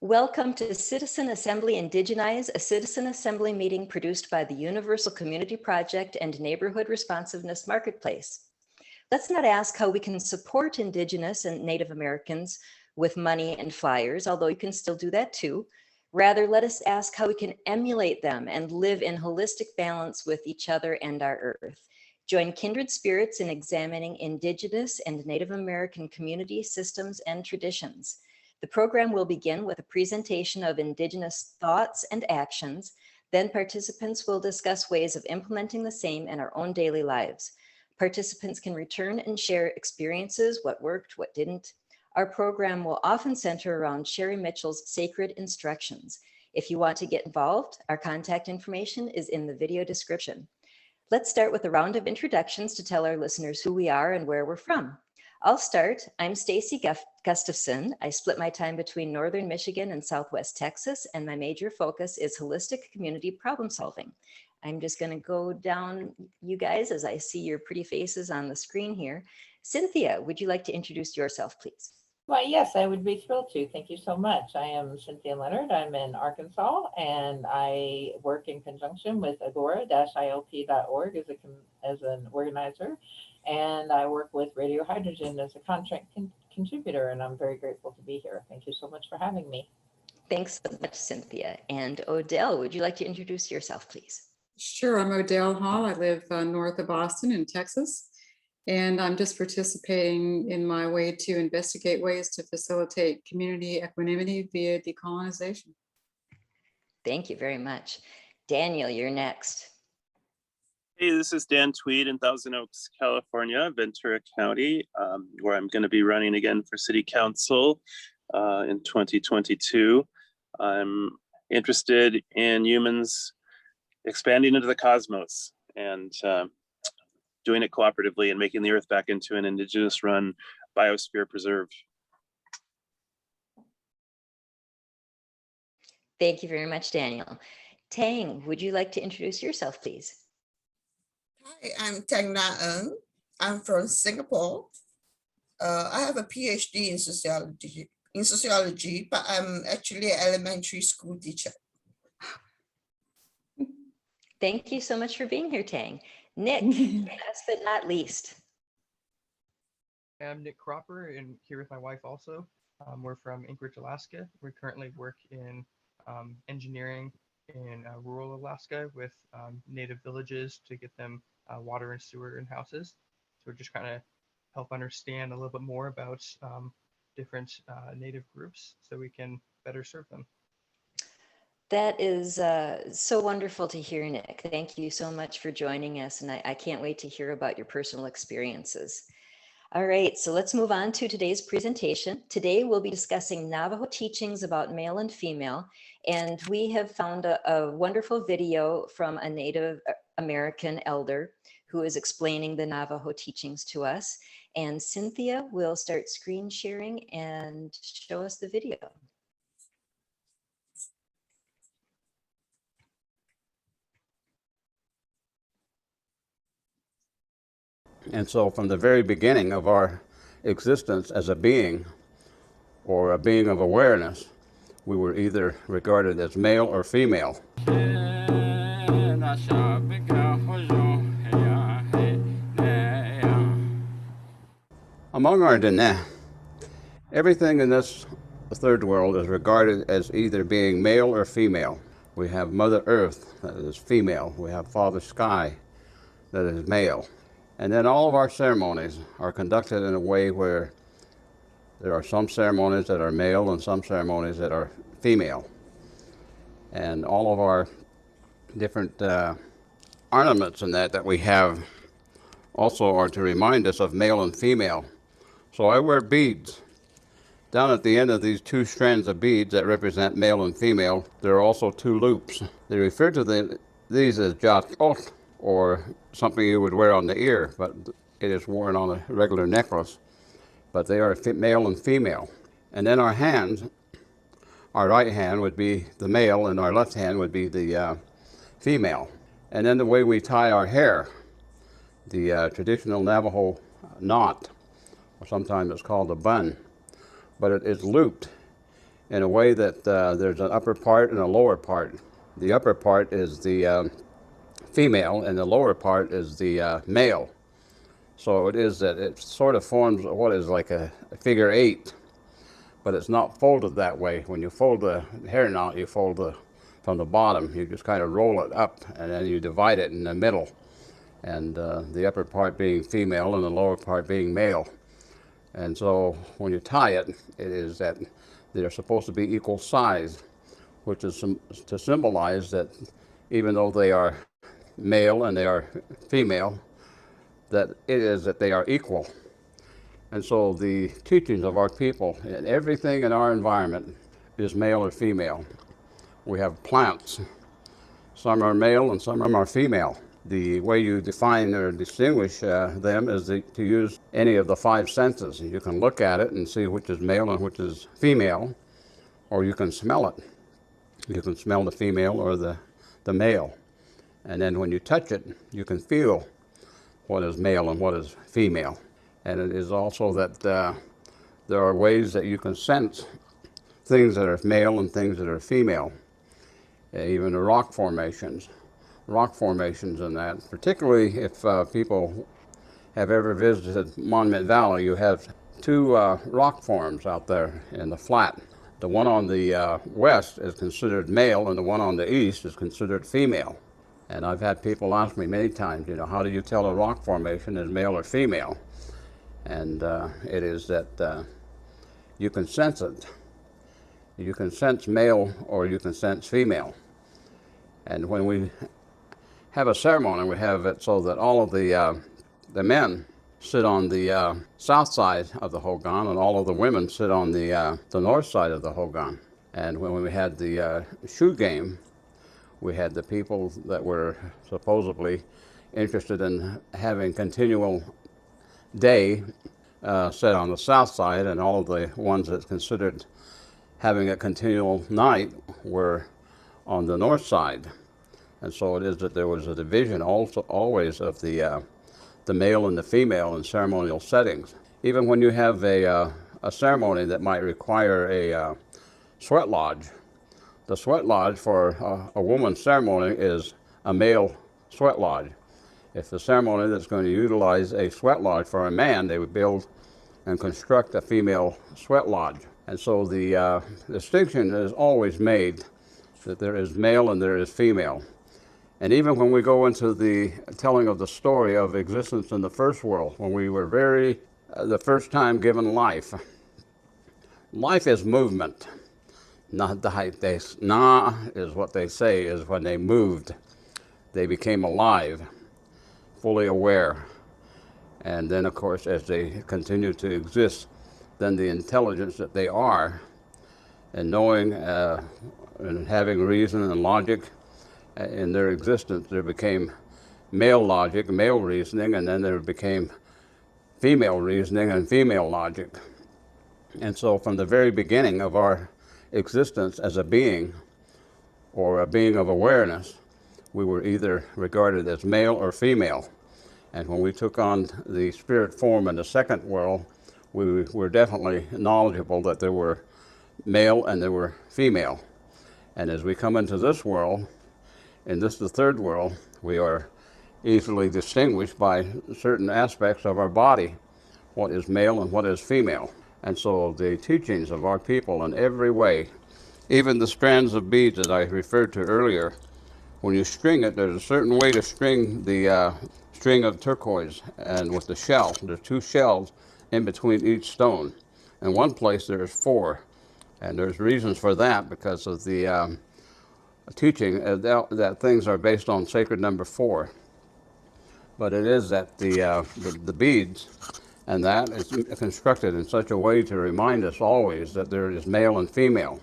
Welcome to Citizen Assembly Indigenize, a citizen assembly meeting produced by the Universal Community Project and Neighborhood Responsiveness Marketplace. Let's not ask how we can support Indigenous and Native Americans with money and flyers, although you can still do that too. Rather, let us ask how we can emulate them and live in holistic balance with each other and our earth. Join kindred spirits in examining Indigenous and Native American community systems and traditions. The program will begin with a presentation of Indigenous thoughts and actions. Then participants will discuss ways of implementing the same in our own daily lives. Participants can return and share experiences, what worked, what didn't. Our program will often center around Sherri Mitchell's sacred instructions. If you want to get involved, our contact information is in the video description. Let's start with a round of introductions to tell our listeners who we are and where we're from. I'll start. I'm Stacy Gustafson. I split my time between Northern Michigan and Southwest Texas, and my major focus is holistic community problem solving. I'm just going to go down, you guys, as I see your pretty faces on the screen here. Cynthia, would you like to introduce yourself, please? Why, yes, I would be thrilled to. Thank you so much. I am Cynthia Leonard. I'm in Arkansas, and I work in conjunction with agora-ilp.org as an organizer. And I work with Radio Hydrogen as a contract contributor, and I'm very grateful to be here. Thank you so much for having me. Thanks so much, Cynthia. And Odell, would you like to introduce yourself, please? Sure, I'm Odell Hall. I live north of Boston in Texas, and I'm just participating in my way to investigate ways to facilitate community equanimity via decolonization. Thank you very much. Daniel, you're next. Hey, this is Dan Tweed in Thousand Oaks, California, Ventura County, where I'm going to be running again for City Council in 2022. I'm interested in humans expanding into the cosmos and doing it cooperatively and making the Earth back into an Indigenous-run biosphere preserve. Thank you very much, Daniel. Tang, would you like to introduce yourself, please? Hi, I'm Tang Na Ng. I'm from Singapore. I have a PhD in sociology, but I'm actually an elementary school teacher. Thank you so much for being here, Tang. Nick, last but not least. I'm Nick Cropper, and here with my wife also. We're from Anchorage, Alaska. We currently work in engineering in rural Alaska with native villages to get them water and sewer and houses. So we're just kind of help understand a little bit more about different native groups so we can better serve them. That is so wonderful to hear, Nick. Thank you so much for joining us, and I can't wait to hear about your personal experiences. All right, so let's move on to today's presentation. Today we'll be discussing Navajo teachings about male and female, and we have found a wonderful video from a Native American elder who is explaining the Navajo teachings to us. And Cynthia will start screen sharing and show us the video. And so from the very beginning of our existence as a being or a being of awareness, we were either regarded as male or female. Among our Diné, everything in this third world is regarded as either being male or female. We have Mother Earth, that is female. We have Father Sky, that is male. And then all of our ceremonies are conducted in a way where there are some ceremonies that are male and some ceremonies that are female. And all of our different ornaments and that we have also are to remind us of male and female. So I wear beads. Down at the end of these two strands of beads that represent male and female, there are also two loops. They refer to these as jatot, or something you would wear on the ear, but it is worn on a regular necklace. But they are male and female. And then our hands, our right hand would be the male and our left hand would be the female. And then the way we tie our hair, the traditional Navajo knot, or sometimes it's called a bun, but it is looped in a way that there's an upper part and a lower part. The upper part is the female and the lower part is the male. So it is that it sort of forms what is like a figure 8, but it's not folded that way. When you fold the hair knot, you fold from the bottom. You just kind of roll it up and then you divide it in the middle. And the upper part being female and the lower part being male. And so when you tie it, it is that they're supposed to be equal size, which is to symbolize that even though they are male and they are female, that it is that they are equal. And so the teachings of our people and everything in our environment is male or female. We have plants. Some are male and some of them are female. The way you define or distinguish them is to use any of the 5 senses. You can look at it and see which is male and which is female, or you can smell it. You can smell the female or the male. And then when you touch it, you can feel what is male and what is female. And it is also that there are ways that you can sense things that are male and things that are female. Even the rock formations and that. Particularly if people have ever visited Monument Valley, you have 2 rock forms out there in the flat. The one on the west is considered male and the one on the east is considered female. And I've had people ask me many times, how do you tell a rock formation is male or female? And it is that you can sense it. You can sense male or you can sense female. And when we have a ceremony, we have it so that all of the men sit on the south side of the hogan and all of the women sit on the north side of the hogan. And when we had the shoe game, we had the people that were supposedly interested in having continual day set on the south side, and all of the ones that considered having a continual night were on the north side. And so it is that there was a division also always of the male and the female in ceremonial settings. Even when you have a ceremony that might require a sweat lodge, the sweat lodge for a woman's ceremony is a male sweat lodge. If the ceremony that's going to utilize a sweat lodge for a man, they would build and construct a female sweat lodge. And so the distinction is always made that there is male and there is female. And even when we go into the telling of the story of existence in the first world, when we were the first time given life, life is movement. Na is what they say is when they moved, they became alive, fully aware. And then, of course, as they continue to exist, then the intelligence that they are, and knowing and having reason and logic in their existence, there became male logic, male reasoning, and then there became female reasoning and female logic. And so from the very beginning of our existence as a being, or a being of awareness, we were either regarded as male or female. And when we took on the spirit form in the second world, we were definitely knowledgeable that there were male and there were female. And as we come into this world, and this is the third world, we are easily distinguished by certain aspects of our body, what is male and what is female. And so the teachings of our people in every way, even the strands of beads that I referred to earlier, when you string it, there's a certain way to string the string of turquoise, and with the shell, there's 2 shells in between each stone. In one place there's 4, and there's reasons for that because of the teaching that things are based on sacred number 4. But it is that the beads and that is constructed in such a way to remind us always that there is male and female.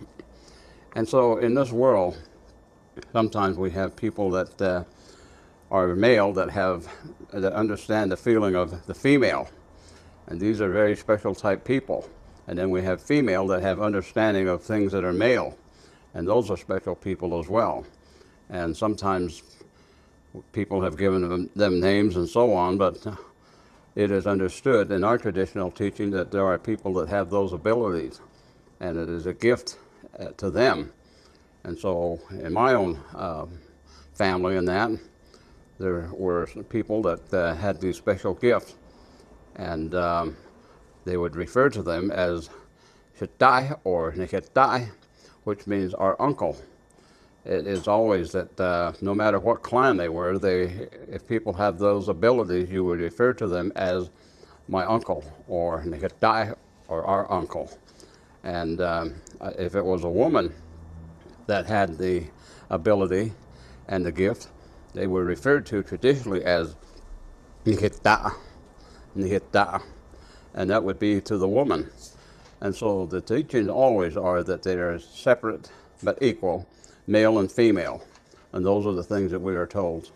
And so in this world, sometimes we have people that are male that understand the feeling of the female. And these are very special type people. And then we have female that have understanding of things that are male. And those are special people as well. And sometimes people have given them names and so on, but it is understood in our traditional teaching that there are people that have those abilities. And it is a gift to them. And so in my own family and that, there were some people that had these special gifts, and they would refer to them as Shitai or Nikitai, which means our uncle. It is always that no matter what clan they were, if people have those abilities, you would refer to them as my uncle or Nikitai or our uncle. And if it was a woman that had the ability and the gift, they were referred to traditionally as Nikita, Nikita, and that would be to the woman. And so the teachings always are that they are separate but equal, male and female. And those are the things that we are told.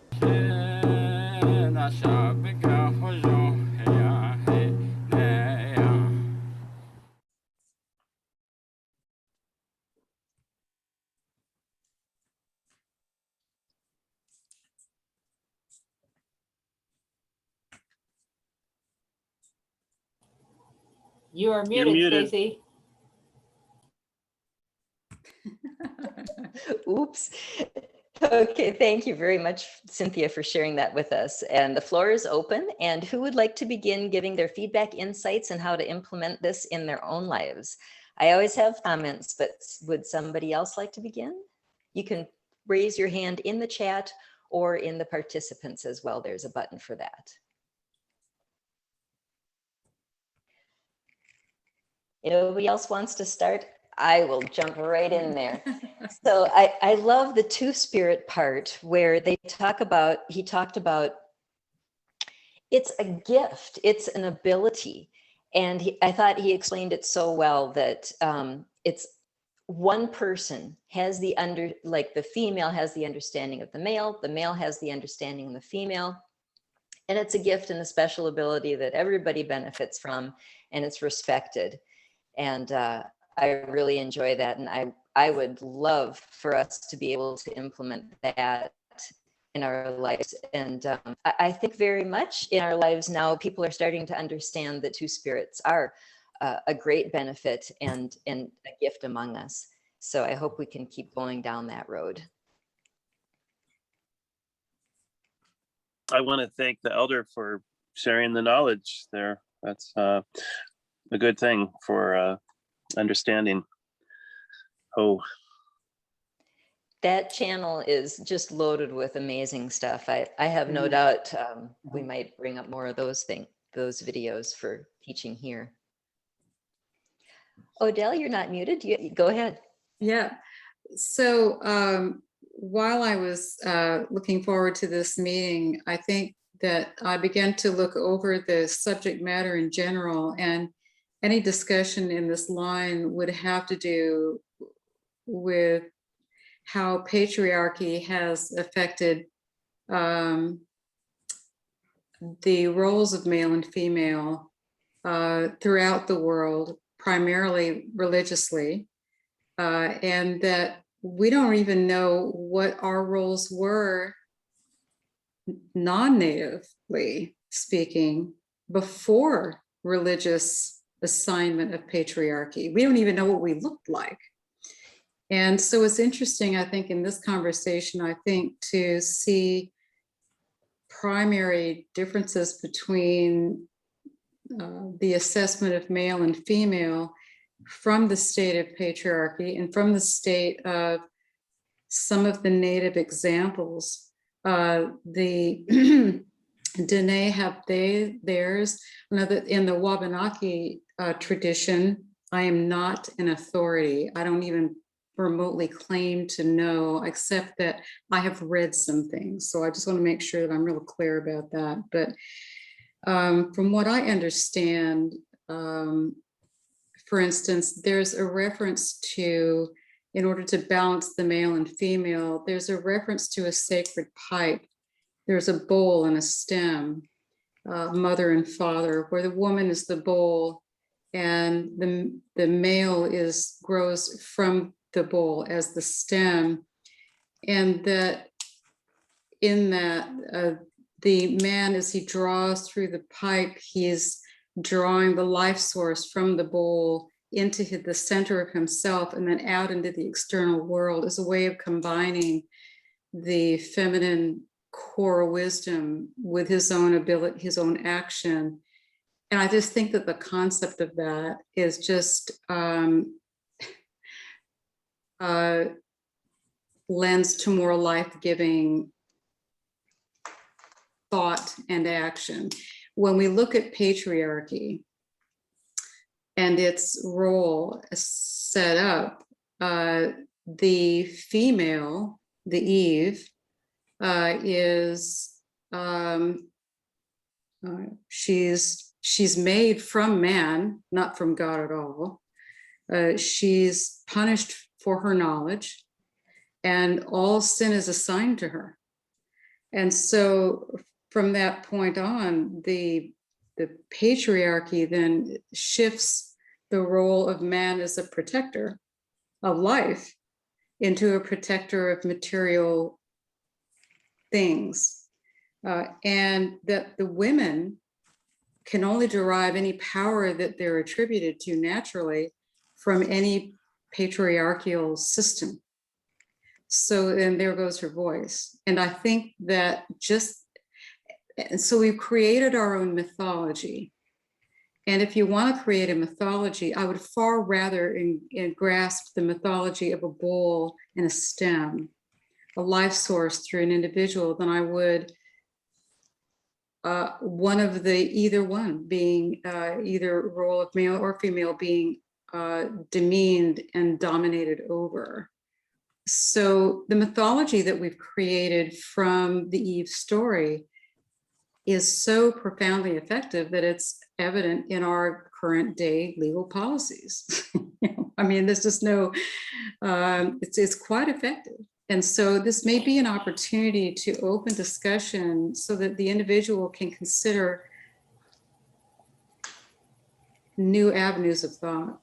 You are You're muted, muted. Stacy. Oops. Okay, thank you very much, Cynthia, for sharing that with us. And the floor is open. And who would like to begin giving their feedback, insights, and how to implement this in their own lives? I always have comments, but would somebody else like to begin? You can raise your hand in the chat or in the participants as well. There's a button for that. If nobody else wants to start, I will jump right in there. So I love the two-spirit part where he talked about it's a gift, it's an ability. And I thought he explained it so well that it's one person has like the female has the understanding of the male has the understanding of the female. And it's a gift and a special ability that everybody benefits from, and it's respected. And I really enjoy that. And I would love for us to be able to implement that in our lives. And I think very much in our lives now, people are starting to understand that two spirits are a great benefit and a gift among us. So I hope we can keep going down that road. I want to thank the elder for sharing the knowledge there. That's a good thing for understanding. Oh, that channel is just loaded with amazing stuff. I have no doubt we might bring up more of those videos for teaching here. Odell, you're not muted. Go ahead. Yeah. So while I was looking forward to this meeting, I think that I began to look over the subject matter in general, and any discussion in this line would have to do with how patriarchy has affected the roles of male and female throughout the world, primarily religiously, and that we don't even know what our roles were non-natively speaking before religious assignment of patriarchy. We don't even know what we looked like. And so it's interesting, I think, in this conversation, I think, to see primary differences between the assessment of male and female from the state of patriarchy and from the state of some of the native examples. The Dene have theirs. In the Wabanaki tradition, I am not an authority. I don't even remotely claim to know, except that I have read some things. So I just want to make sure that I'm real clear about that. But from what I understand, for instance, there's a reference to, in order to balance the male and female, there's a reference to a sacred pipe. There's a bowl and a stem, mother and father, where the woman is the bowl and the male grows from the bowl as the stem. And that in that, the man, as he draws through the pipe, he is drawing the life source from the bowl into the center of himself and then out into the external world is a way of combining the feminine core wisdom with his own ability, his own action. And I just think that the concept of that is just lends to more life-giving thought and action. When we look at patriarchy and its role set up, the female, the Eve, is she's made from man, not from God at all. She's punished for her knowledge, and all sin is assigned to her. And so from that point on, the patriarchy then shifts the role of man as a protector of life into a protector of material things. And that the women can only derive any power that they're attributed to naturally from any patriarchal system. So, and there goes her voice. And I think that and so we've created our own mythology. And if you want to create a mythology, I would far rather grasp the mythology of a bowl and a stem, a life source through an individual, than I would one of the either one being either role of male or female being demeaned and dominated over. So the mythology that we've created from the Eve story is so profoundly effective that it's evident in our current day legal policies. I mean, there's just no, it's quite effective. And so this may be an opportunity to open discussion so that the individual can consider new avenues of thought.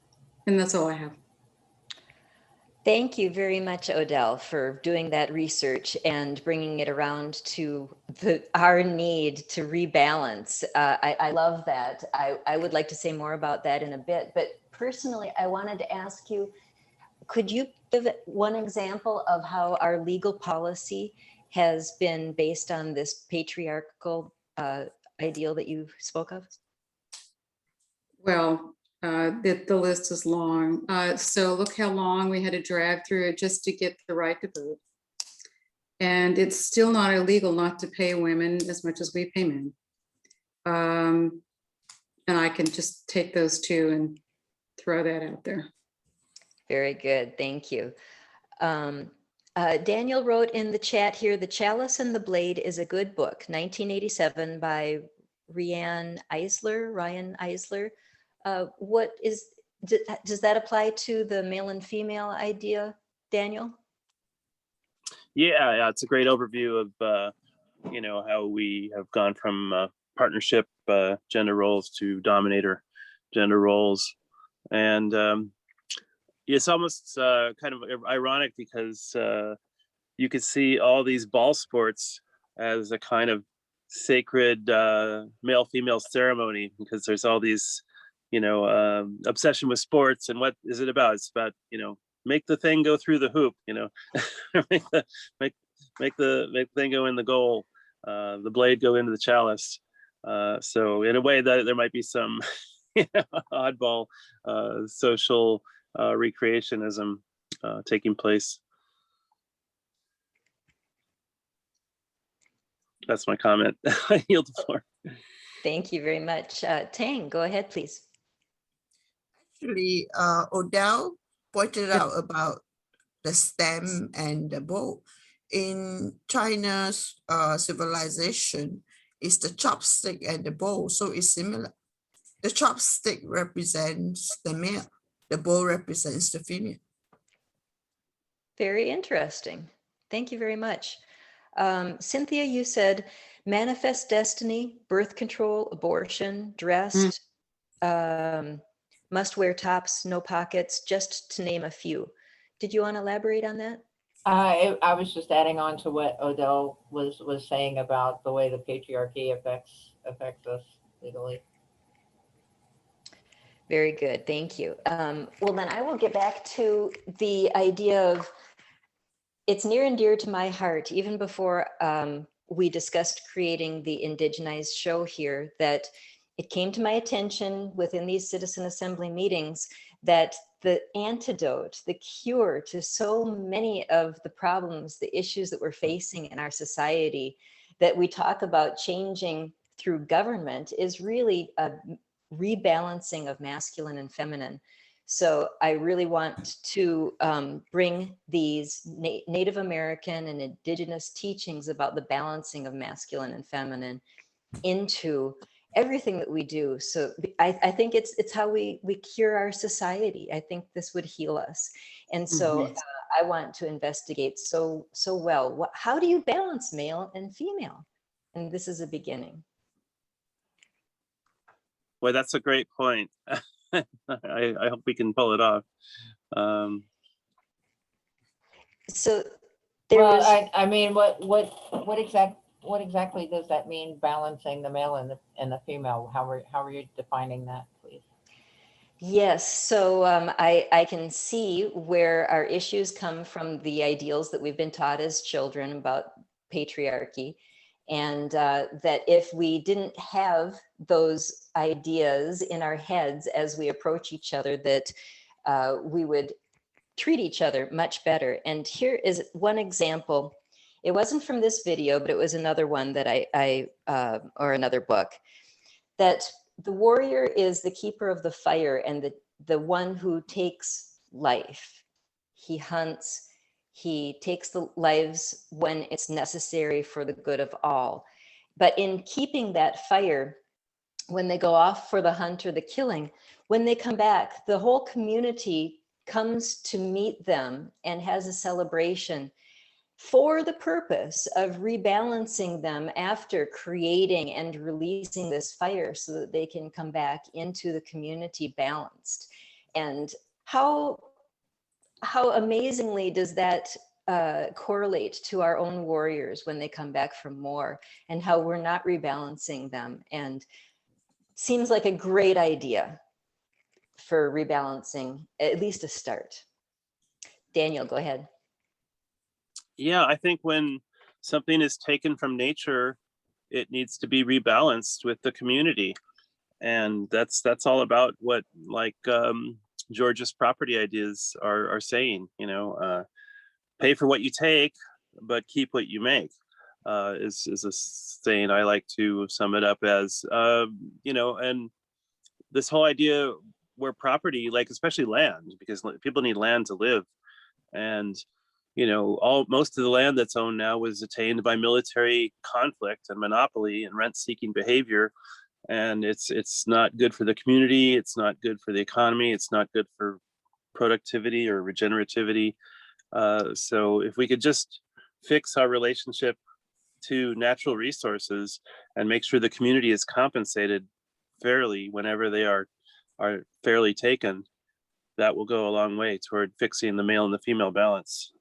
And that's all I have. Thank you very much, Odell, for doing that research and bringing it around to our need to rebalance. I love that. I would like to say more about that in a bit, but personally, I wanted to ask you, could you give one example of how our legal policy has been based on this patriarchal ideal that you spoke of? Well, the list is long. So look how long we had to drag through it just to get the right to vote. And it's still not illegal not to pay women as much as we pay men. And I can just take those two and throw that out there. Very good, thank you. Daniel wrote in the chat here, The Chalice and the Blade is a good book, 1987 by Ryan Eisler. Does that apply to the male and female idea, Daniel? Yeah, it's a great overview of how we have gone from partnership gender roles to dominator gender roles, and it's almost kind of ironic because you could see all these ball sports as a kind of sacred male-female ceremony, because there's all these obsession with sports. And what is it about? It's about make the thing go through the hoop, make the thing go in the goal, the blade go into the chalice. So in a way that there might be some oddball social recreationism taking place. That's my comment. I yield the floor. Thank you very much. Tang, go ahead, please. Actually, Odell pointed out about the stem and the bowl. In China's civilization, it's the chopstick and the bowl, so it's similar. The chopstick represents the male, the bowl represents the female. Very interesting. Thank you very much. Cynthia, you said manifest destiny, birth control, abortion, dressed, must wear tops, no pockets, just to name a few. Did you want to elaborate on that? I was just adding on to what Odell was saying about the way the patriarchy affects us legally. Very good, thank you. Well, then I will get back to the idea of, it's near and dear to my heart, even before we discussed creating the Indigenize show here, that it came to my attention within these citizen assembly meetings that the antidote, the cure to so many of the problems, the issues that we're facing in our society that we talk about changing through government is really a rebalancing of masculine and feminine. So I really want to bring these Native American and Indigenous teachings about the balancing of masculine and feminine into everything that we do. So I think it's how we cure our society. I think this would heal us. And so I want to investigate so well, how do you balance male and female? And this is a beginning. Boy, that's a great point. I hope we can pull it off. So there Well, was, I mean, what exactly does that mean, balancing the male and the female? How are you defining that, please? yes, so I can see where our issues come from, the ideals that we've been taught as children about patriarchy, and that if we didn't have those ideas in our heads as we approach each other, that we would treat each other much better. And here is one example. It wasn't from this video, but it was another one that or another book, that the warrior is the keeper of the fire and the one who takes life. He hunts, he takes the lives when it's necessary for the good of all. But in keeping that fire, when they go off for the hunt or the killing, when they come back, the whole community comes to meet them and has a celebration for the purpose of rebalancing them after creating and releasing this fire so that they can come back into the community balanced. And how amazingly does that correlate to our own warriors when they come back from war, and how we're not rebalancing them. And seems like a great idea for rebalancing, at least a start. Daniel, go ahead. Yeah, I think when something is taken from nature, it needs to be rebalanced with the community. And that's all about what, like, George's property ideas are saying, pay for what you take, but keep what you make, is a saying I like to sum it up as, and this whole idea where property, like especially land, because people need land to live. And most of the land that's owned now was attained by military conflict and monopoly and rent-seeking behavior, and it's not good for the community. It's not good for the economy. It's not good for productivity or regenerativity. So if we could just fix our relationship to natural resources and make sure the community is compensated fairly whenever they are fairly taken, that will go a long way toward fixing the male and the female balance.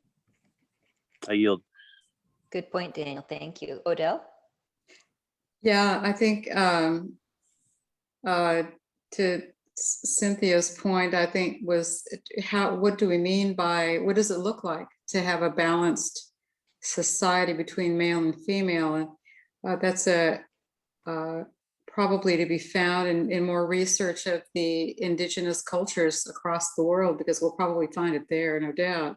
I yield. Good point, Daniel. Thank you. Odell? Yeah, I think to Cynthia's point, I think was what do we mean by, what does it look like to have a balanced society between male and female? And that's probably to be found in more research of the indigenous cultures across the world, because we'll probably find it there, no doubt.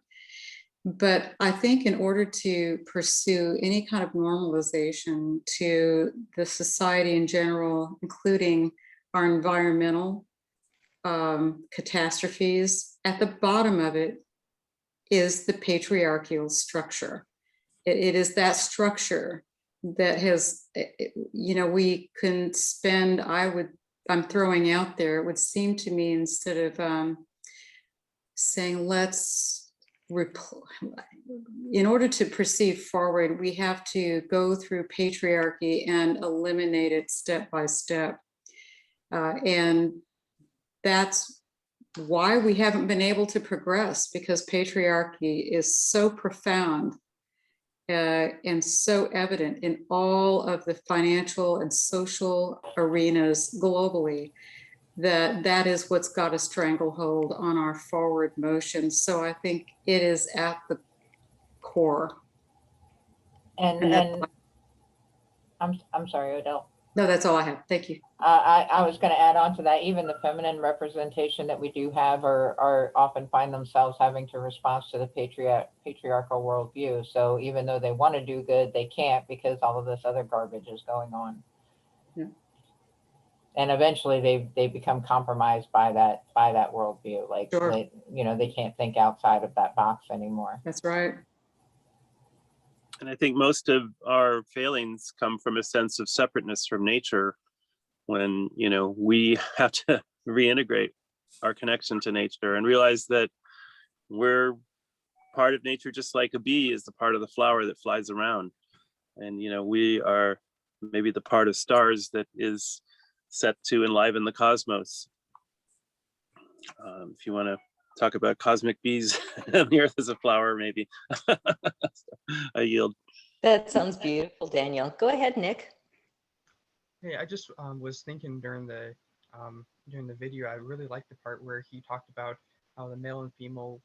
But I think in order to pursue any kind of normalization to the society in general, including our environmental catastrophes, at the bottom of it is the patriarchal structure. It is that structure that has, we can spend, I'm throwing out there, it would seem to me, instead of saying in order to proceed forward, we have to go through patriarchy and eliminate it step by step. And that's why we haven't been able to progress, because patriarchy is so profound and so evident in all of the financial and social arenas globally. that is what's got a stranglehold on our forward motion. So I think it is at the core. And I'm sorry, Odell. No, that's all I have. Thank you. I was going to add on to that. Even the feminine representation that we do have are often find themselves having to respond to the patriarchal worldview. So even though they want to do good, they can't because all of this other garbage is going on. Yeah. And eventually they become compromised by that worldview. Like, Sure. they can't think outside of that box anymore. That's right. And I think most of our failings come from a sense of separateness from nature when, we have to reintegrate our connection to nature and realize that we're part of nature, just like a bee is the part of the flower that flies around. And, we are maybe the part of stars that is set to enliven the cosmos. If you want to talk about cosmic bees and the earth as a flower, maybe. I yield. That sounds beautiful, Daniel. Go ahead, Nick. Hey, I just was thinking during the video, I really liked the part where he talked about how the male and female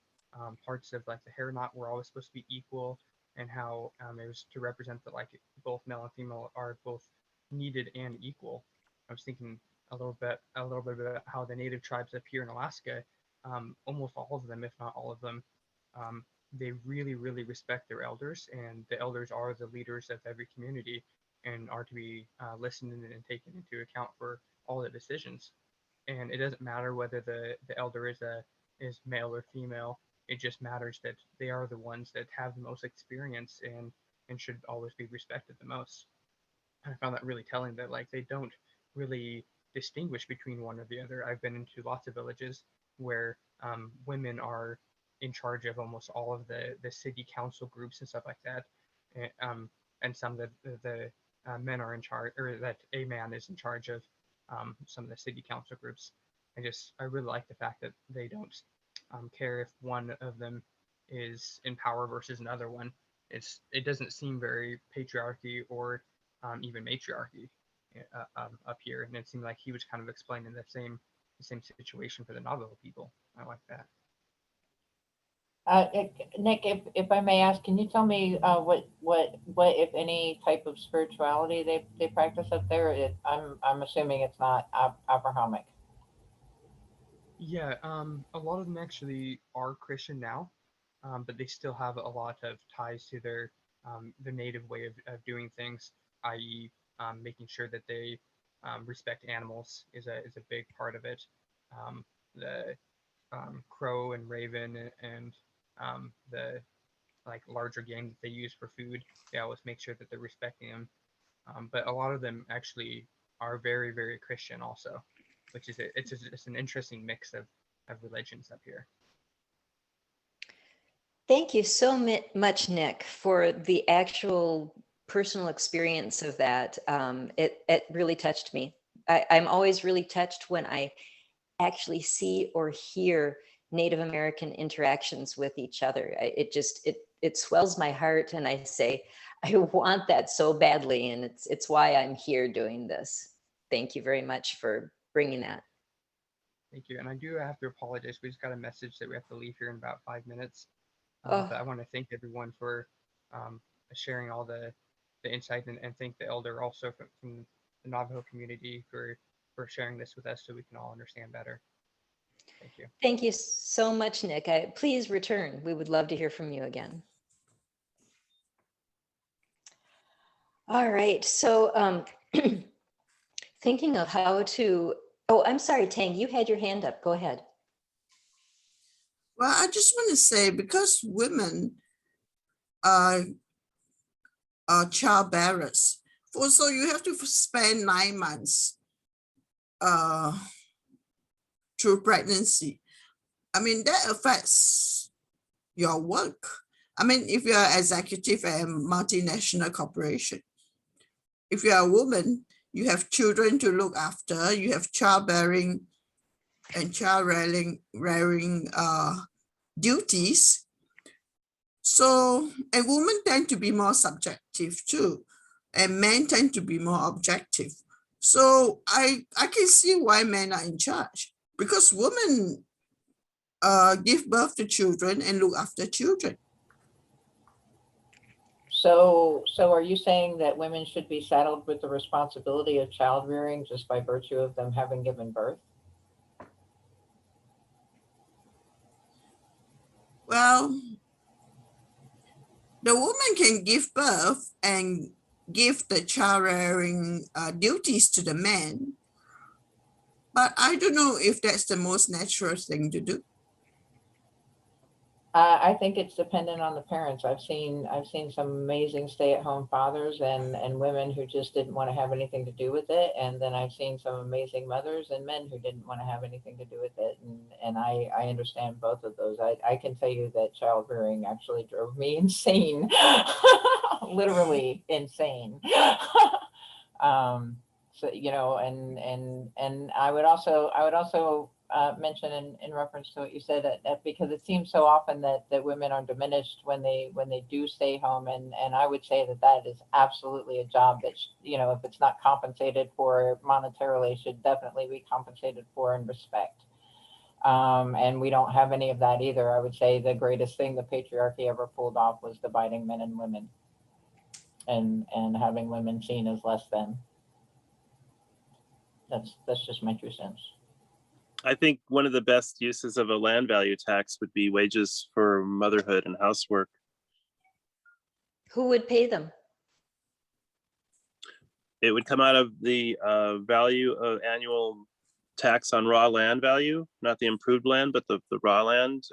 parts of like the hair knot were always supposed to be equal, and how it was to represent that like both male and female are both needed and equal. I was thinking a little bit about how the native tribes up here in Alaska, almost all of them, if not all of them, they really, really respect their elders, and the elders are the leaders of every community and are to be listened and taken into account for all the decisions. And it doesn't matter whether the elder is male or female. It just matters that they are the ones that have the most experience and should always be respected the most. I found that really telling, that like they don't really distinguish between one or the other. I've been into lots of villages where women are in charge of almost all of the city council groups and stuff like that, and some that the men are in charge, or that a man is in charge of some of the city council groups. I really like the fact that they don't care if one of them is in power versus another one. It doesn't seem very patriarchy or even matriarchy up here, and it seemed like he was kind of explaining the same situation for the Navajo people. I like that. Nick, if I may ask, can you tell me what if any type of spirituality they practice up there? I'm assuming it's not Abrahamic. Yeah, a lot of them actually are Christian now, but they still have a lot of ties to their native way of doing things, i.e., making sure that they respect animals is a big part of it. The crow and raven and the like larger game that they use for food, they always make sure that they're respecting them. But a lot of them actually are very, very Christian also, which is it's an interesting mix of religions up here. Thank you so much, Nick, for the actual personal experience of that. It really touched me. I'm always really touched when I actually see or hear Native American interactions with each other. It swells my heart, and I say, I want that so badly, and it's why I'm here doing this. Thank you very much for bringing that. Thank you, and I do have to apologize. We just got a message that we have to leave here in about 5 minutes. But I want to thank everyone for sharing all the insight, and thank the elder also from the Navajo community for sharing this with us so we can all understand better. Thank you. Thank you so much, Nick. Please return. We would love to hear from you again. All right, so thinking of how to, I'm sorry, Tang, you had your hand up. Go ahead. Well, I just want to say, because women are childbearers, so you have to spend 9 months through pregnancy. I mean, that affects your work. I mean, if you're an executive at a multinational corporation, if you're a woman, you have children to look after, you have childbearing and child rearing duties. So, and women tend to be more subjective too, and men tend to be more objective. So I can see why men are in charge, because women give birth to children and look after children. So are you saying that women should be saddled with the responsibility of child rearing just by virtue of them having given birth? Well, the woman can give birth and give the child rearing duties to the man, but I don't know if that's the most natural thing to do. I think it's dependent on the parents. I've seen some amazing stay-at-home fathers and women who just didn't want to have anything to do with it, and then I've seen some amazing mothers and men who didn't want to have anything to do with it. And I understand both of those. I can tell you that child rearing actually drove me insane, literally insane. So you know, and I would also mention in reference to what you said, that because it seems so often that women are diminished when they do stay home, and I would say that is absolutely a job that you know, if it's not compensated for monetarily, should definitely be compensated for in respect. And we don't have any of that either. I would say the greatest thing the patriarchy ever pulled off was dividing men and women, and having women seen as less than. That's just my 2 cents. I think one of the best uses of a land value tax would be wages for motherhood and housework. Who would pay them? It would come out of the value of annual tax on raw land value, not the improved land, but the raw land,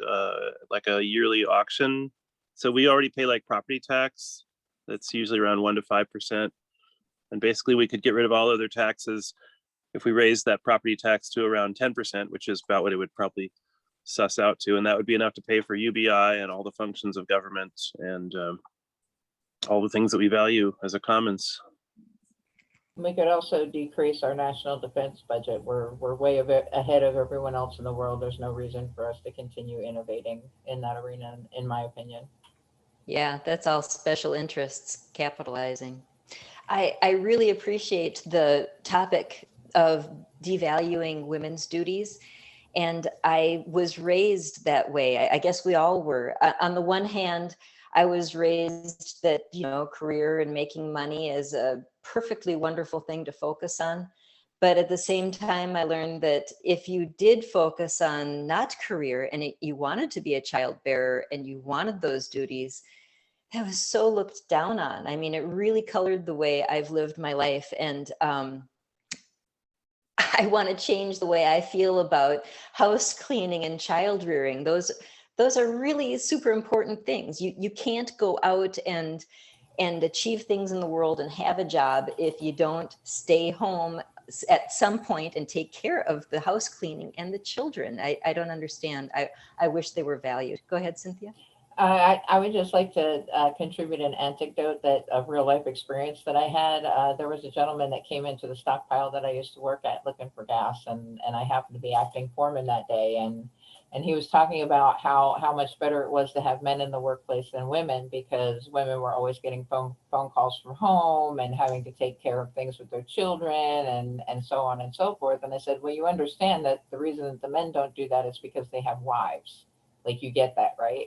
like a yearly auction. So we already pay like property tax. That's usually around 1 to 5%. And basically we could get rid of all other taxes if we raise that property tax to around 10%, which is about what it would probably suss out to. And that would be enough to pay for UBI and all the functions of government and all the things that we value as a commons. We could also decrease our national defense budget. We're way ahead of everyone else in the world. There's no reason for us to continue innovating in that arena, in my opinion. Yeah, that's all special interests capitalizing. I really appreciate the topic of devaluing women's duties. And I was raised that way. I guess we all were. On the one hand, I was raised that, you know, career and making money is a perfectly wonderful thing to focus on. But at the same time, I learned that if you did focus on not career and you wanted to be a child bearer and you wanted those duties, that was so looked down on. I mean, it really colored the way I've lived my life. And I want to change the way I feel about house cleaning and child rearing. Those are really super important things. You can't go out and achieve things in the world and have a job if you don't stay home at some point and take care of the house cleaning and the children. I don't understand. I wish they were valued. Go ahead, Cynthia. I would just like to contribute an anecdote of real life experience that I had. There was a gentleman that came into the stockpile that I used to work at looking for gas, and I happened to be acting foreman that day, and he was talking about how much better it was to have men in the workplace than women, because women were always getting phone calls from home and having to take care of things with their children and so on and so forth. And I said, well, you understand that the reason that the men don't do that is because they have wives. Like, you get that, right?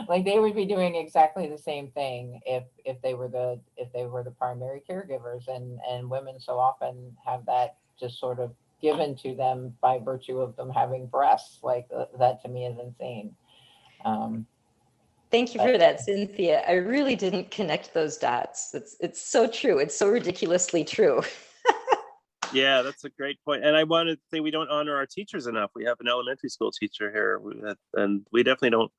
Like, they would be doing exactly the same thing if they were the primary caregivers, and women so often have that just sort of given to them by virtue of them having breasts. Like, that to me is insane. Thank you for that, Cynthia. I really didn't connect those dots. It's so true. It's so ridiculously true. Yeah, that's a great point. And I wanted to say we don't honor our teachers enough. We have an elementary school teacher here, and we definitely don't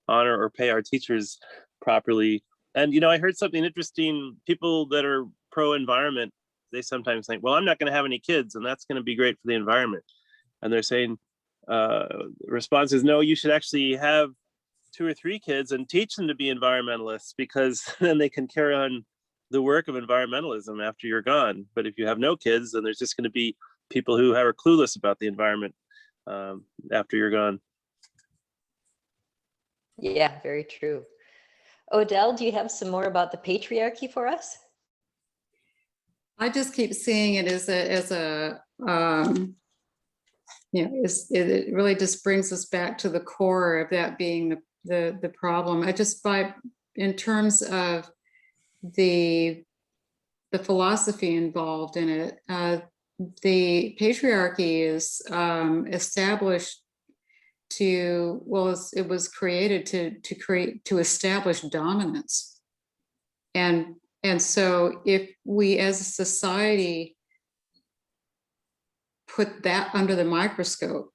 honor or pay our teachers properly. And, you know, I heard something interesting. People that are pro-environment, they sometimes think, well, I'm not going to have any kids, and that's going to be great for the environment. And they're saying, the response is, no, you should actually have 2 or 3 kids and teach them to be environmentalists, because then they can carry on the work of environmentalism after you're gone. But if you have no kids, then there's just going to be people who are clueless about the environment after you're gone. Yeah, very true. Odell, do you have some more about the patriarchy for us? I just keep seeing it as a it really just brings us back to the core of that being the problem. In terms of the philosophy involved in it, the patriarchy is established it was created to establish dominance. And so if we as a society put that under the microscope,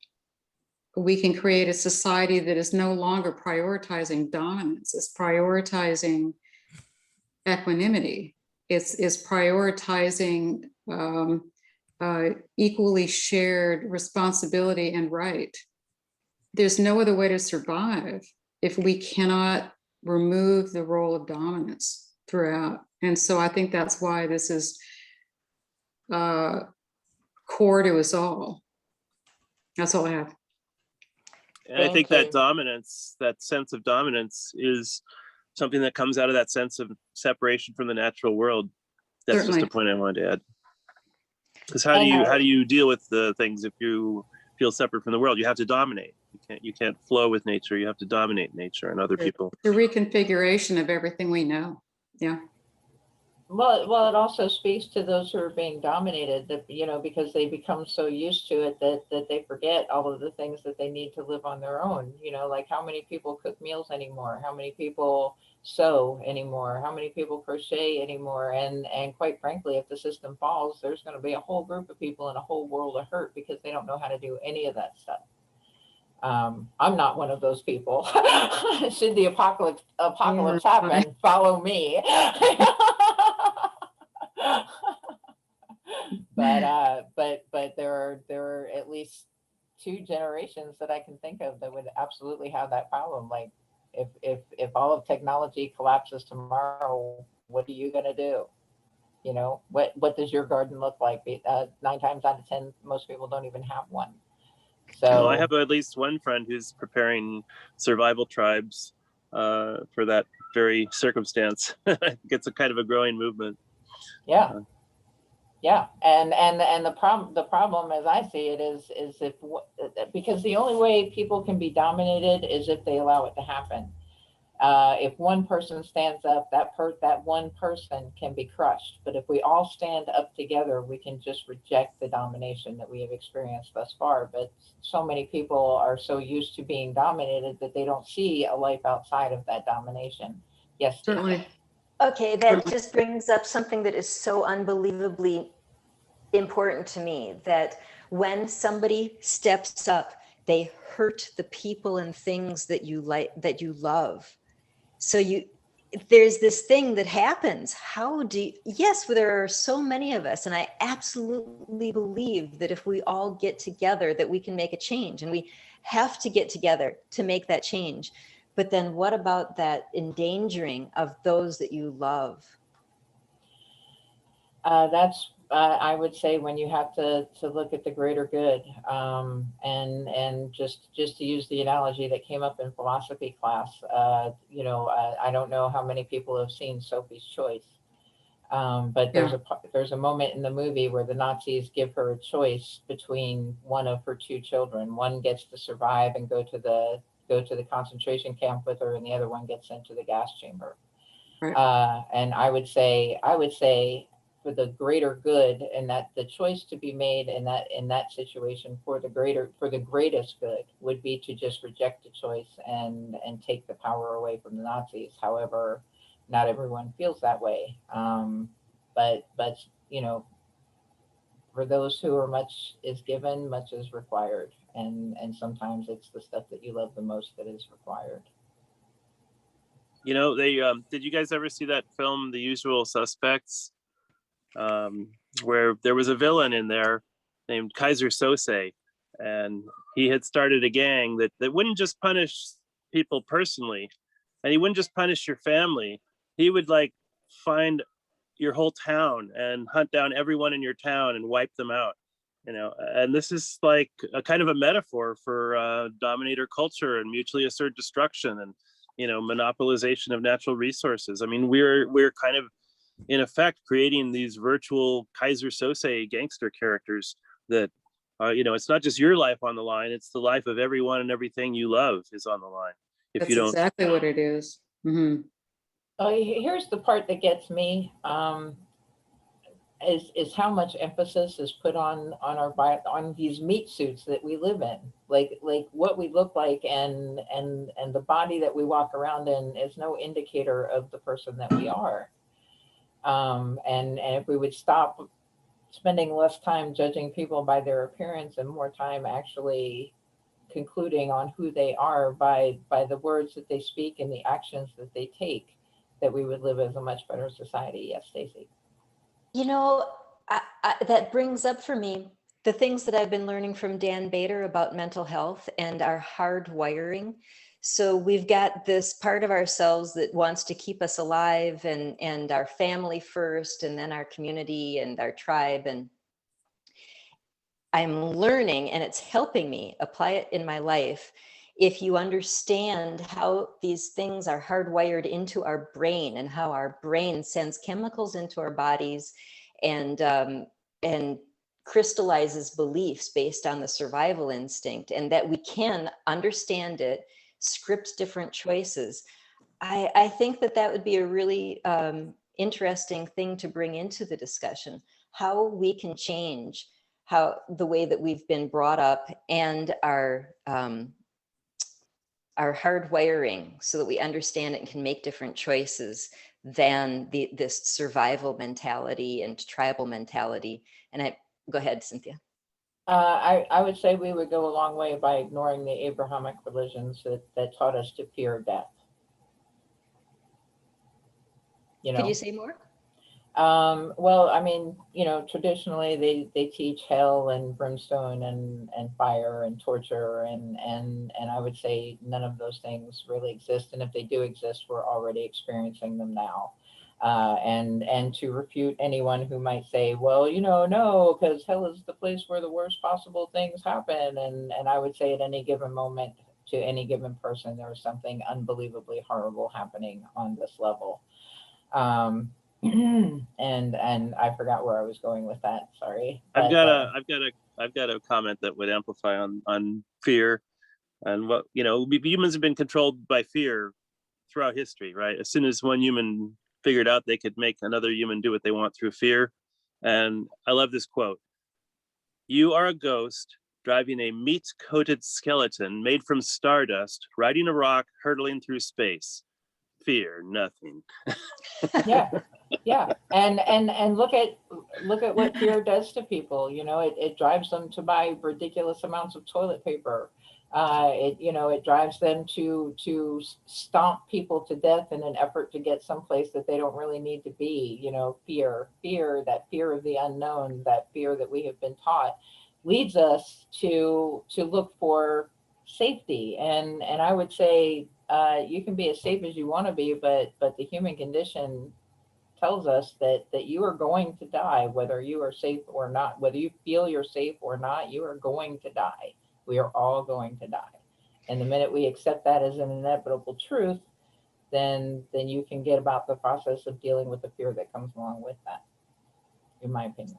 we can create a society that is no longer prioritizing dominance, it's prioritizing equanimity, it's prioritizing equally shared responsibility and right. There's no other way to survive if we cannot remove the role of dominance throughout. And so I think that's why this is core to us all. That's all I have. And I think that dominance, that sense of dominance, is something that comes out of that sense of separation from the natural world. That's Certainly. just a point I wanted to add. Because how do you deal with the things if you feel separate from the world? You have to dominate. You can't flow with nature. You have to dominate nature and other people. The reconfiguration of everything we know. Yeah. Well, it also speaks to those who are being dominated, that, you know, because they become so used to it that they forget all of the things that they need to live on their own. You know, like how many people cook meals anymore? How many people sew anymore? How many people crochet anymore? And quite frankly, if the system falls, there's going to be a whole group of people in a whole world of hurt because they don't know how to do any of that stuff. I'm not one of those people. Should the apocalypse happen, follow me. But there are at least 2 generations that I can think of that would absolutely have that problem. Like if all of technology collapses tomorrow, what are you going to do? You know, what does your garden look like? 9 times out of 10, most people don't even have one. So well, I have at least one friend who's preparing survival tribes for that very circumstance. I think it's a kind of a growing movement. Yeah. Yeah, and the problem as I see it is if, because the only way people can be dominated is if they allow it to happen. If one person stands up, that one person can be crushed. But if we all stand up together, we can just reject the domination that we have experienced thus far. But so many people are so used to being dominated that they don't see a life outside of that domination. Yes, Steve. Certainly. Okay, that just brings up something that is so unbelievably important to me, that when somebody steps up, they hurt the people and things that you like, that you love. So there's this thing that happens. Yes, there are so many of us, and I absolutely believe that if we all get together, that we can make a change, and we have to get together to make that change. But then what about that endangering of those that you love? That's I would say when you have to look at the greater good, and just to use the analogy that came up in philosophy class, you know, I don't know how many people have seen Sophie's Choice, but there's a moment in the movie where the Nazis give her a choice between one of her 2 children. One gets to survive and go to the concentration camp with her, and the other one gets sent to the gas chamber. Right. And I would say for the greater good, and that the choice to be made in that situation for the greatest good would be to just reject the choice and take the power away from the Nazis. However, not everyone feels that way. But you know, for those who are much is given, much is required. And sometimes it's the stuff that you love the most that is required. You know, they did you guys ever see that film, The Usual Suspects, where there was a villain in there named Kaiser Sose, and he had started a gang that wouldn't just punish people personally, and he wouldn't just punish your family. He would like find your whole town and hunt down everyone in your town and wipe them out. You know, and this is like a kind of a metaphor for dominator culture and mutually assured destruction and, you know, monopolization of natural resources. I mean, we're kind of in effect creating these virtual Kaiser Sose gangster characters that you know, it's not just your life on the line, it's the life of everyone and everything you love is on the line. If That's you don't, exactly what it is. Mhm. Here's the part that gets me, is how much emphasis is put on on these meat suits that we live in, like what we look like, and the body that we walk around in is no indicator of the person that we are. And if we would stop spending less time judging people by their appearance and more time actually concluding on who they are by the words that they speak and the actions that they take, that we would live as a much better society. Yes, Stacy. You know, that brings up for me the things that I've been learning from Dan Bader about mental health and our hard wiring. So we've got this part of ourselves that wants to keep us alive, and our family first, and then our community and our tribe. And I'm learning, and it's helping me apply it in my life. If you understand how these things are hardwired into our brain, and how our brain sends chemicals into our bodies and crystallizes beliefs based on the survival instinct, and that we can understand it, script different choices. I think that would be a really interesting thing to bring into the discussion, how we can change how the way that we've been brought up and our hard wiring, so that we understand it and can make different choices than this survival mentality and tribal mentality. And go ahead, Cynthia. I would say we would go a long way by ignoring the Abrahamic religions that taught us to fear death. You know? Could you say more? Well, I mean, you know, traditionally they teach hell and brimstone and fire and torture, and I would say none of those things really exist. And if they do exist, we're already experiencing them now. And to refute anyone who might say, well, you know, no, because hell is the place where the worst possible things happen. And I would say at any given moment, to any given person, there is something unbelievably horrible happening on this level. And I forgot where I was going with that. Sorry. I've got a comment that would amplify on fear, and what, you know, humans have been controlled by fear throughout history, right? As soon as one human figured out they could make another human do what they want through fear. And I love this quote: "You are a ghost driving a meat-coated skeleton made from stardust, riding a rock, hurtling through space. Fear nothing." Yeah. And look at what fear does to people. You know, it drives them to buy ridiculous amounts of toilet paper. It drives them to stomp people to death in an effort to get someplace that they don't really need to be. You know, fear, that fear of the unknown, that fear that we have been taught, leads us to look for safety. And I would say you can be as safe as you want to be, but the human condition tells us that you are going to die, whether you are safe or not, whether you feel you're safe or not, you are going to die. We are all going to die. And the minute we accept that as an inevitable truth, then you can get about the process of dealing with the fear that comes along with that, in my opinion.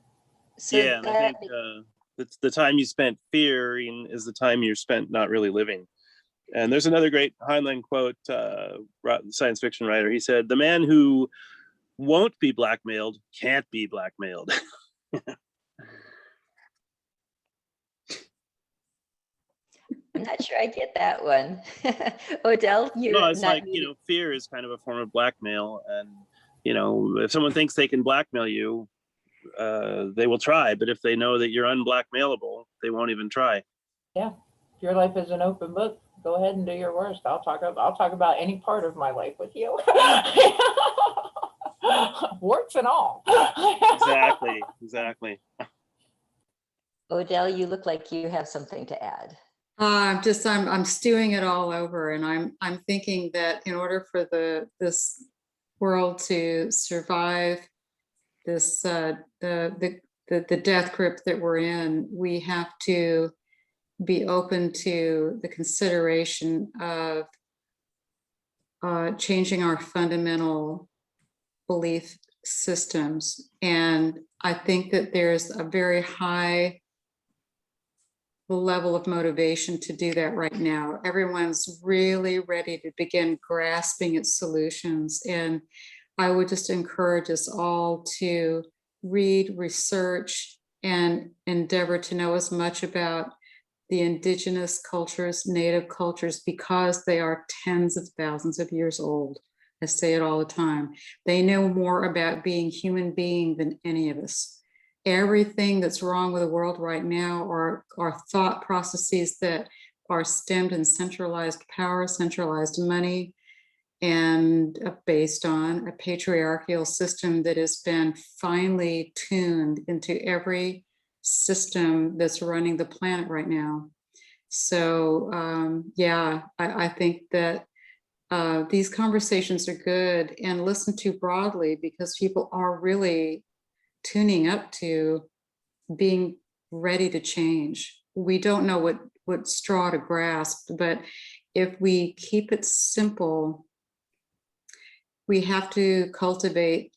So yeah, and I think the time you spent fearing is the time you're spent not really living. And there's another great Heinlein quote, science fiction writer. He said, "The man who won't be blackmailed can't be blackmailed." I'm not sure I get that one. Odell, you're No, it's not like, you know, fear is kind of a form of blackmail. And, you know, if someone thinks they can blackmail you, they will try. But if they know that you're unblackmailable, they won't even try. Yeah. If your life is an open book, go ahead and do your worst. I'll talk about any part of my life with you. Warts and all. Exactly. Odell, you look like you have something to add. I'm stewing it all over, and I'm thinking that in order for this world to survive this the death grip that we're in, we have to be open to the consideration of changing our fundamental belief systems. And I think that there's a very high level of motivation to do that right now. Everyone's really ready to begin grasping its solutions. And I would just encourage us all to read, research, and endeavor to know as much about the indigenous cultures, native cultures, because they are tens of thousands of years old. I say it all the time. They know more about being human being than any of us. Everything that's wrong with the world right now are thought processes that are stemmed in centralized power, centralized money, and based on a patriarchal system that has been finely tuned into every system that's running the planet right now. So yeah, I think that these conversations are good and listened to broadly, because people are really tuning up to being ready to change. We don't know what straw to grasp, but if we keep it simple, we have to cultivate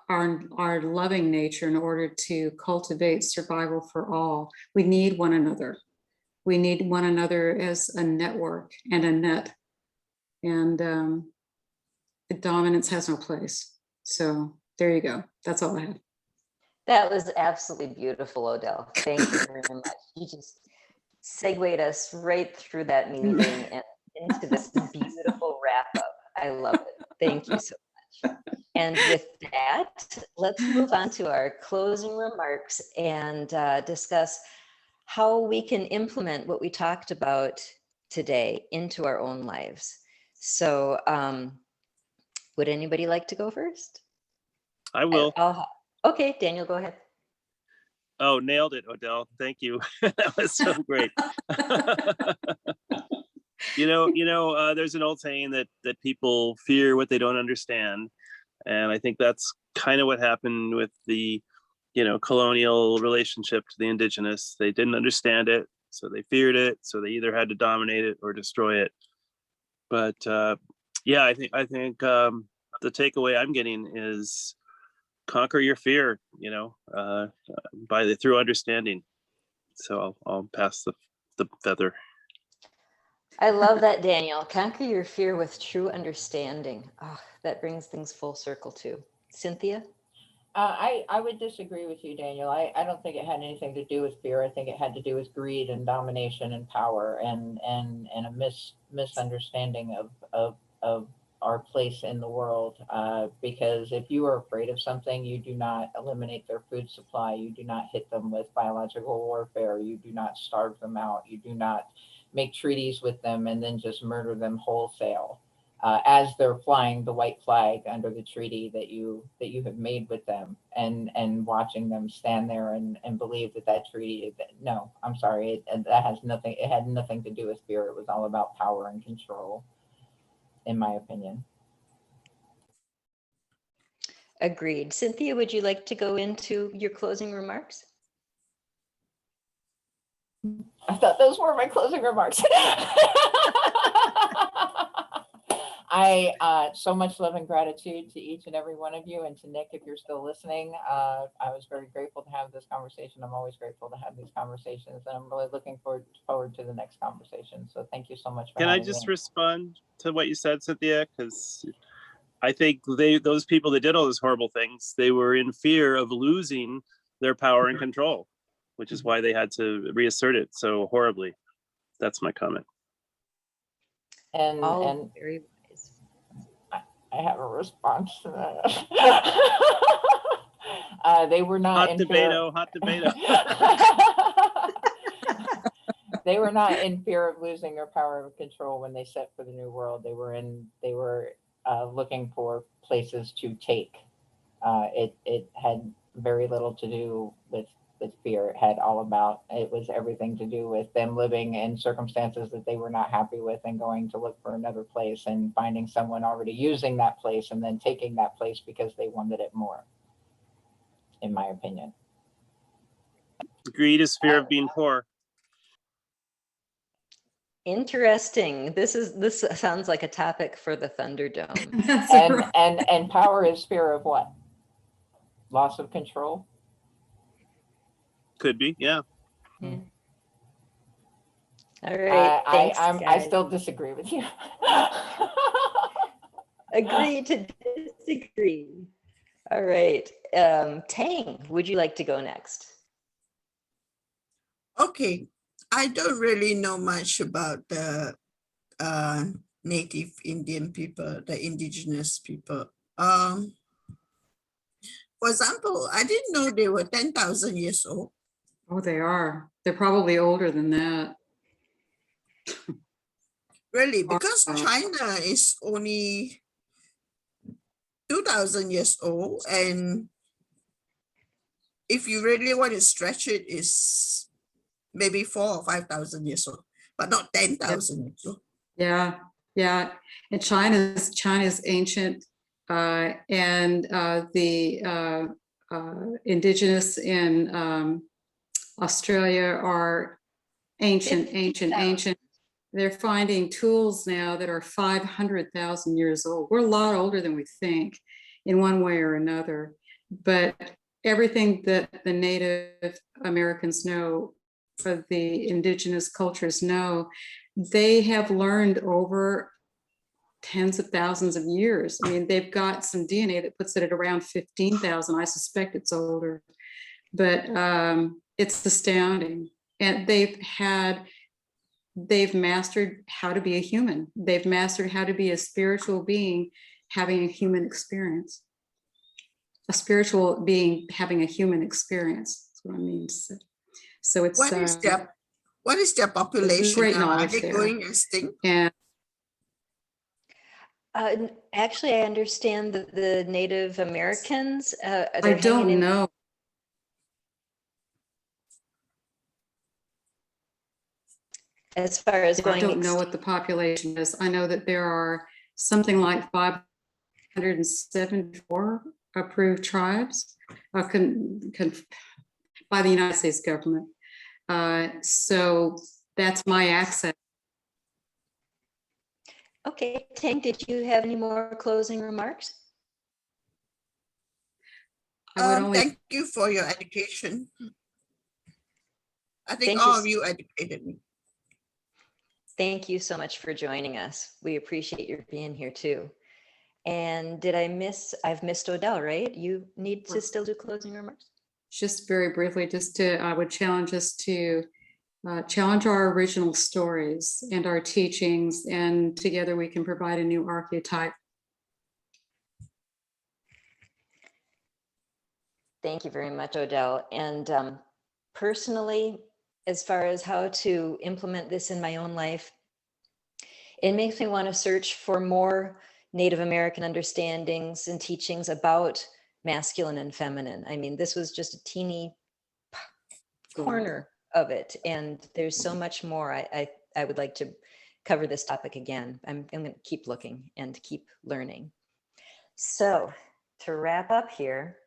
our loving nature in order to cultivate survival for all. We need one another. We need one another as a network and a net. And the dominance has no place. So there you go. That's all I have. That was absolutely beautiful, Odell. Thank you very much. You just segued us right through that meeting and into this beautiful wrap up. I love it. Thank you so much. And with that, let's move on to our closing remarks and discuss how we can implement what we talked about today into our own lives. So would anybody like to go first? I will. Okay, Daniel, go ahead. Oh, nailed it, Odell. Thank you. That was so great. There's an old saying that people fear what they don't understand. And I think that's kind of what happened with the, colonial relationship to the indigenous. They didn't understand it, so they feared it. So they either had to dominate it or destroy it. But yeah, I think the takeaway I'm getting is conquer your fear, through understanding. So I'll pass the feather. I love that, Daniel. Conquer your fear with true understanding. Oh, that brings things full circle too. Cynthia? I would disagree with you, Daniel. I don't think it had anything to do with fear. I think it had to do with greed and domination and power and a misunderstanding of our place in the world. Because if you are afraid of something, you do not eliminate their food supply. You do not hit them with biological warfare. You do not starve them out. You do not make treaties with them and then just murder them wholesale. As they're flying the white flag under the treaty that you have made with them, and watching them stand there and believe that treaty. No, I'm sorry, that has nothing. It had nothing to do with fear. It was all about power and control, in my opinion. Agreed. Cynthia, would you like to go into your closing remarks? I thought those were my closing remarks. I so much love and gratitude to each and every one of you, and to Nick, if you're still listening. I was very grateful to have this conversation. I'm always grateful to have these conversations, and I'm really looking forward to the next conversation. So thank you so much for Can I having just me. respond to what you said, Cynthia? Because I think those people that did all those horrible things, they were in fear of losing their power and control, which is why they had to reassert it so horribly. That's my comment. And very wise. I have a response to that. They were not hot debate. They were not in fear of losing their power of control when they set for the new world. They were looking for places to take. It had very little to do with fear. It was everything to do with them living in circumstances that they were not happy with and going to look for another place and finding someone already using that place and then taking that place because they wanted it more, in my opinion. Greed is fear of being poor. Interesting. This sounds like a topic for the Thunderdome. And power is fear of what? loss of control. Could be, yeah. Yeah. All right. Thanks, I guys. still disagree with you. Agree to disagree. All right. Tang, would you like to go next? Okay, I don't really know much about the native Indian people, the indigenous people. For example, I didn't know they were 10,000 years old. Oh, they are. They're probably older than that. Really, because Wow. China is only 2,000 years old, and if you really want to stretch it, is maybe 4,000 or 5,000 years old, but not 10,000 years old. Yeah, yeah. And China's ancient, and the indigenous in Australia are ancient. They're finding tools now that are 500,000 years old. We're a lot older than we think in one way or another. But everything that the Native Americans know, or the indigenous cultures know, they have learned over tens of thousands of years. I mean, they've got some DNA that puts it at around 15,000. I suspect it's older, but it's astounding. And they've mastered how to be a human. They've mastered how to be a spiritual being having a human experience. A spiritual being having a human experience. That's what I mean to say. So it's What is their population great now? Are knowledge they there. going extinct? And Actually, I understand that the Native Americans, I they're hanging don't in. know. As far as I going don't know what the population is. I know that there are something like 574 approved tribes by the United States government. So that's my access. Okay, Tang, did you have any more closing remarks? I would only Thank you for your education. I think Thank you. all of you educated me. Thank you so much for joining us. We appreciate your being here too. And I've missed Odell, right? You need to still do closing remarks? just very briefly, I would challenge us to challenge our original stories and our teachings, and together we can provide a new archetype. Thank you very much, Odell. And personally, as far as how to implement this in my own life, it makes me want to search for more Native American understandings and teachings about masculine and feminine. I mean, this was just a teeny corner of it, and there's so much more. I would like to cover this topic again. I'm going to keep looking and keep learning. So to wrap up here,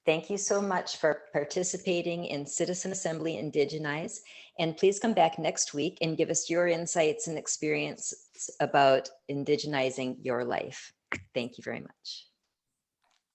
thank you so much for participating in Citizen Assembly Indigenize, and please come back next week and give us your insights and experiences about indigenizing your life. Thank you very much.